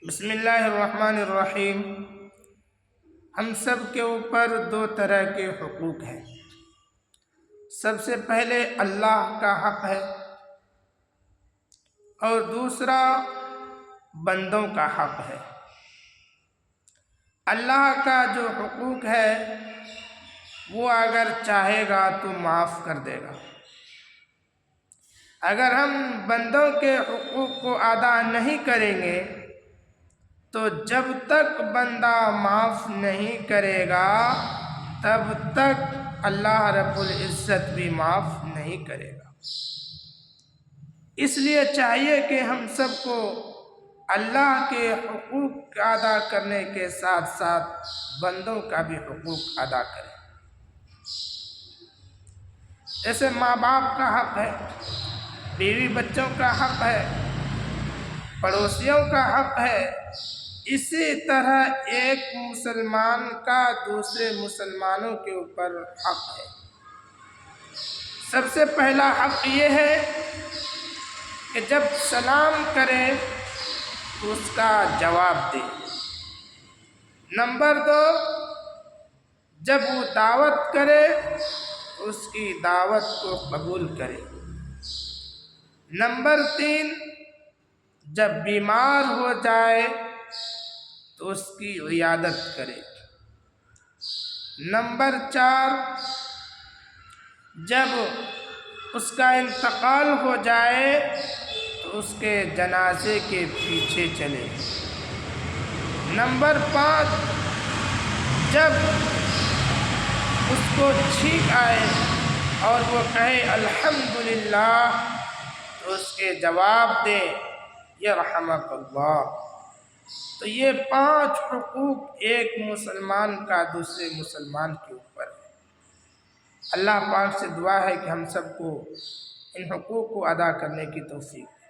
بسم اللہ الرحمن الرحیم۔ ہم سب کے اوپر دو طرح کے حقوق ہیں۔ سب سے پہلے اللہ کا حق ہے اور دوسرا بندوں کا حق ہے۔ اللہ کا جو حقوق ہے وہ اگر چاہے گا تو معاف کر دے گا۔ اگر ہم بندوں کے حقوق کو ادا نہیں کریں گے تو جب تک بندہ معاف نہیں کرے گا تب تک اللہ رب العزت بھی معاف نہیں کرے گا۔ اس لیے چاہیے کہ ہم سب کو اللہ کے حقوق ادا کرنے کے ساتھ ساتھ بندوں کا بھی حقوق ادا کریں۔ جیسے ماں باپ کا حق ہے، بیوی بچوں کا حق ہے، پڑوسیوں کا حق ہے، اسی طرح ایک مسلمان کا دوسرے مسلمانوں کے اوپر حق ہے۔ سب سے پہلا حق یہ ہے کہ جب سلام کرے تو اس کا جواب دے۔ نمبر 2، جب وہ دعوت کرے تو اس کی دعوت کو قبول کرے۔ نمبر 3، جب بیمار ہو جائے تو اس کی عیادت کرے۔ نمبر 4، جب اس کا انتقال ہو جائے تو اس کے جنازے کے پیچھے چلے۔ نمبر 5، جب اس کو چھینک آئے اور وہ کہے الحمدللہ تو اس کے جواب دے یرحمک اللہ۔ تو یہ 5 حقوق ایک مسلمان کا دوسرے مسلمان کے اوپر ہے۔ اللہ پاک سے دعا ہے کہ ہم سب کو ان حقوق کو ادا کرنے کی توفیق